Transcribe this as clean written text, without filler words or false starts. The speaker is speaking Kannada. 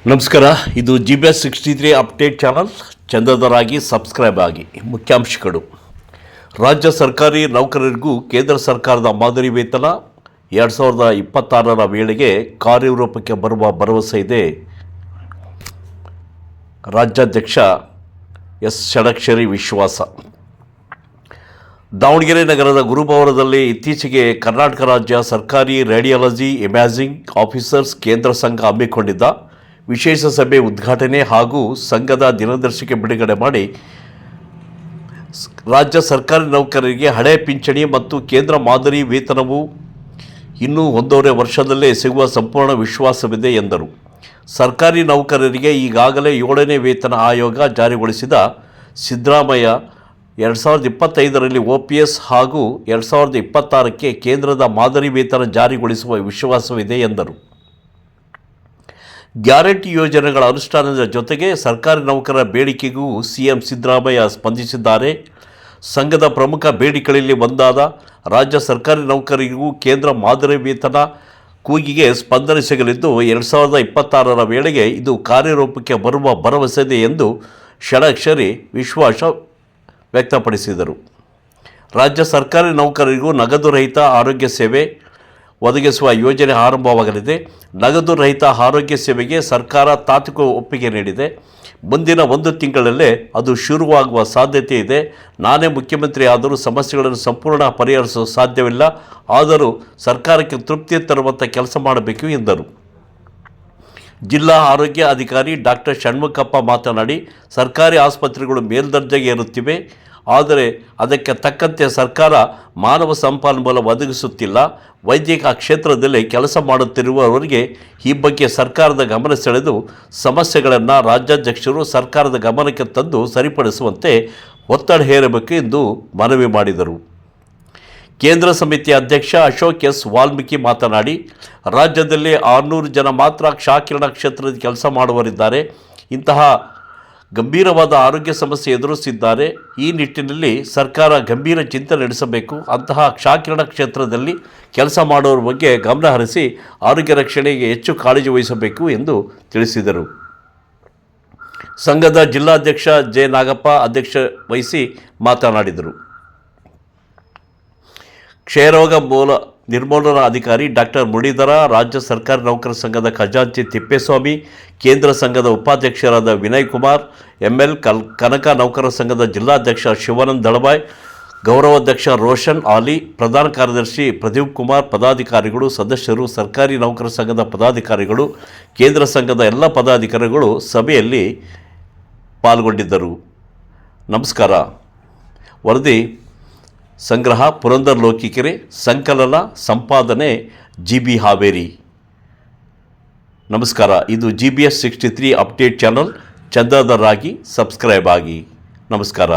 ನಮಸ್ಕಾರ. ಇದು GBS63 ಅಪ್ಡೇಟ್ ಚಾನಲ್. ಚಂದದರಾಗಿ ಸಬ್ಸ್ಕ್ರೈಬ್ ಆಗಿ. ಮುಖ್ಯಾಂಶಗಳು: ರಾಜ್ಯ ಸರ್ಕಾರಿ ನೌಕರರಿಗೂ ಕೇಂದ್ರ ಸರ್ಕಾರದ ಮಾದರಿ ವೇತನ 2026ರ ವೇಳೆಗೆ ಕಾರ್ಯರೂಪಕ್ಕೆ ಬರುವ ಭರವಸೆ ಇದೆ. ರಾಜ್ಯಾಧ್ಯಕ್ಷ ಎಸ್ ಷಡಕ್ಷರಿ ವಿಶ್ವಾಸ. ದಾವಣಗೆರೆ ನಗರದ ಗುರುಭವನದಲ್ಲಿ ಇತ್ತೀಚೆಗೆ ಕರ್ನಾಟಕ ರಾಜ್ಯ ಸರ್ಕಾರಿ ರೇಡಿಯಾಲಜಿ ಇಮ್ಯಾಜಿಂಗ್ ಆಫೀಸರ್ಸ್ ಕೇಂದ್ರ ಸಂಘ ಹಮ್ಮಿಕೊಂಡಿದ್ದ ವಿಶೇಷ ಸಭೆ ಉದ್ಘಾಟನೆ ಹಾಗೂ ಸಂಘದ ದಿನದರ್ಶಿಕೆ ಬಿಡುಗಡೆ ಮಾಡಿ ರಾಜ್ಯ ಸರ್ಕಾರಿ ನೌಕರರಿಗೆ ಹಳೆ ಪಿಂಚಣಿ ಮತ್ತು ಕೇಂದ್ರ ಮಾದರಿ ವೇತನವು ಇನ್ನೂ 1.5 ವರ್ಷದಲ್ಲೇ ಸಿಗುವ ಸಂಪೂರ್ಣ ವಿಶ್ವಾಸವಿದೆ ಎಂದರು. ಸರ್ಕಾರಿ ನೌಕರರಿಗೆ ಈಗಾಗಲೇ 7ನೇ ವೇತನ ಆಯೋಗ ಜಾರಿಗೊಳಿಸಿದ ಸಿದ್ದರಾಮಯ್ಯ 2025ರಲ್ಲಿ OPS ಹಾಗೂ 2026ಕ್ಕೆ ಕೇಂದ್ರದ ಮಾದರಿ ವೇತನ ಜಾರಿಗೊಳಿಸುವ ವಿಶ್ವಾಸವಿದೆ ಎಂದರು. ಗ್ಯಾರಂಟಿ ಯೋಜನೆಗಳ ಅನುಷ್ಠಾನದ ಜೊತೆಗೆ ಸರ್ಕಾರಿ ನೌಕರರ ಬೇಡಿಕೆಗೂ CM ಸಿದ್ದರಾಮಯ್ಯ ಸ್ಪಂದಿಸಿದ್ದಾರೆ. ಸಂಘದ ಪ್ರಮುಖ ಬೇಡಿಕೆಗಳಲ್ಲಿ ಒಂದಾದ ರಾಜ್ಯ ಸರ್ಕಾರಿ ನೌಕರರಿಗೂ ಕೇಂದ್ರ ಮಾದರಿ ವೇತನ ಕೂಗಿಗೆ ಸ್ಪಂದನೆ ಸಿಗಲಿದ್ದು 2026ರ ವೇಳೆಗೆ ಇದು ಕಾರ್ಯರೂಪಕ್ಕೆ ಬರುವ ಭರವಸೆ ಇದೆ ಎಂದು ಷಡಕ್ಷರಿ ವಿಶ್ವಾಸ ವ್ಯಕ್ತಪಡಿಸಿದರು. ರಾಜ್ಯ ಸರ್ಕಾರಿ ನೌಕರರಿಗೂ ನಗದು ರಹಿತ ಆರೋಗ್ಯ ಸೇವೆ ಒದಗಿಸುವ ಯೋಜನೆ ಆರಂಭವಾಗಲಿದೆ. ನಗದು ರಹಿತ ಆರೋಗ್ಯ ಸೇವೆಗೆ ಸರ್ಕಾರ ತಾತ್ವಿಕ ಒಪ್ಪಿಗೆ ನೀಡಿದೆ. ಮುಂದಿನ 1 ತಿಂಗಳಲ್ಲೇ ಅದು ಶುರುವಾಗುವ ಸಾಧ್ಯತೆ ಇದೆ. ನಾನೇ ಮುಖ್ಯಮಂತ್ರಿ ಆದರೂ ಸಮಸ್ಯೆಗಳನ್ನು ಸಂಪೂರ್ಣ ಪರಿಹರಿಸಲು ಸಾಧ್ಯವಿಲ್ಲ. ಆದರೂ ಸರ್ಕಾರಕ್ಕೆ ತೃಪ್ತಿ ತರುವಂಥ ಕೆಲಸ ಮಾಡಬೇಕು ಎಂದರು. ಜಿಲ್ಲಾ ಆರೋಗ್ಯ ಅಧಿಕಾರಿ ಡಾಕ್ಟರ್ ಷಣ್ಮುಖಪ್ಪ ಮಾತನಾಡಿ, ಸರ್ಕಾರಿ ಆಸ್ಪತ್ರೆಗಳು ಮೇಲ್ದರ್ಜೆಗೆ ಏರುತ್ತಿವೆ. ಆದರೆ ಅದಕ್ಕೆ ತಕ್ಕಂತೆ ಸರ್ಕಾರ ಮಾನವ ಸಂಪನ್ಮೂಲ ಒದಗಿಸುತ್ತಿಲ್ಲ. ವೈದ್ಯಕೀಯ ಕ್ಷೇತ್ರದಲ್ಲಿ ಕೆಲಸ ಮಾಡುತ್ತಿರುವವರಿಗೆ ಈ ಬಗ್ಗೆ ಸರ್ಕಾರದ ಗಮನ ಸೆಳೆದು ಸಮಸ್ಯೆಗಳನ್ನು ರಾಜ್ಯಾಧ್ಯಕ್ಷರು ಸರ್ಕಾರದ ಗಮನಕ್ಕೆ ತಂದು ಸರಿಪಡಿಸುವಂತೆ ಒತ್ತಡ ಹೇರಬೇಕು ಎಂದು ಮನವಿ ಮಾಡಿದರು. ಕೇಂದ್ರ ಸಮಿತಿ ಅಧ್ಯಕ್ಷ ಅಶೋಕ್ ಎಸ್ ವಾಲ್ಮೀಕಿ ಮಾತನಾಡಿ, ರಾಜ್ಯದಲ್ಲಿ 600 ಜನ ಮಾತ್ರ ಕ್ಷಕಿರಣ ಕ್ಷೇತ್ರದಲ್ಲಿ ಕೆಲಸ ಮಾಡುವರಿದ್ದಾರೆ. ಇಂತಹ ಗಂಭೀರವಾದ ಆರೋಗ್ಯ ಸಮಸ್ಯೆ ಎದುರಿಸಿದ್ದಾರೆ. ಈ ನಿಟ್ಟಿನಲ್ಲಿ ಸರ್ಕಾರ ಗಂಭೀರ ಚಿಂತನೆ ನಡೆಸಬೇಕು. ಅಂತಹ ಕ್ಷಕಿರಣ ಕ್ಷೇತ್ರದಲ್ಲಿ ಕೆಲಸ ಮಾಡುವವರ ಬಗ್ಗೆ ಗಮನ ಹರಿಸಿ ಆರೋಗ್ಯ ರಕ್ಷಣೆಗೆ ಹೆಚ್ಚು ಕಾಳಜಿ ವಹಿಸಬೇಕು ಎಂದು ತಿಳಿಸಿದರು. ಸಂಘದ ಜಿಲ್ಲಾಧ್ಯಕ್ಷ ಜೆ ನಾಗಪ್ಪ ಅಧ್ಯಕ್ಷ ವಹಿಸಿ ಮಾತನಾಡಿದರು. ಕ್ಷಯರೋಗ ನಿರ್ಮೂಲನಾ ಅಧಿಕಾರಿ ಡಾಕ್ಟರ್ ಮುರಳೀಧರ, ರಾಜ್ಯ ಸರ್ಕಾರಿ ನೌಕರ ಸಂಘದ ಖಜಾಂಚಿ ತಿಪ್ಪೇಸ್ವಾಮಿ, ಕೇಂದ್ರ ಸಂಘದ ಉಪಾಧ್ಯಕ್ಷರಾದ ವಿನಯ್ ಕುಮಾರ್, ML ಕನಕ ನೌಕರ ಸಂಘದ ಜಿಲ್ಲಾಧ್ಯಕ್ಷ ಶಿವಾನಂದ ದಳವಾಯ್, ಗೌರವಾಧ್ಯಕ್ಷ ರೋಷನ್ ಆಲಿ, ಪ್ರಧಾನ ಕಾರ್ಯದರ್ಶಿ ಪ್ರದೀಪ್ ಕುಮಾರ್, ಪದಾಧಿಕಾರಿಗಳು, ಸದಸ್ಯರು, ಸರ್ಕಾರಿ ನೌಕರ ಸಂಘದ ಪದಾಧಿಕಾರಿಗಳು, ಕೇಂದ್ರ ಸಂಘದ ಎಲ್ಲ ಪದಾಧಿಕಾರಿಗಳು ಸಭೆಯಲ್ಲಿ ಪಾಲ್ಗೊಂಡಿದ್ದರು. ನಮಸ್ಕಾರ. ವರದಿ ಸಂಗ್ರಹ ಪುರಂದರ್ ಲೋಕಿಕೆರೆ, ಸಂಕಲನ ಸಂಪಾದನೆ GB ಹಾವೇರಿ. ನಮಸ್ಕಾರ. ಇದು GBS63 ಅಪ್ಡೇಟ್ ಚಾನಲ್. ಚಂದಾದಾರರಾಗಿ ಸಬ್ಸ್ಕ್ರೈಬ್ ಆಗಿ. ನಮಸ್ಕಾರ.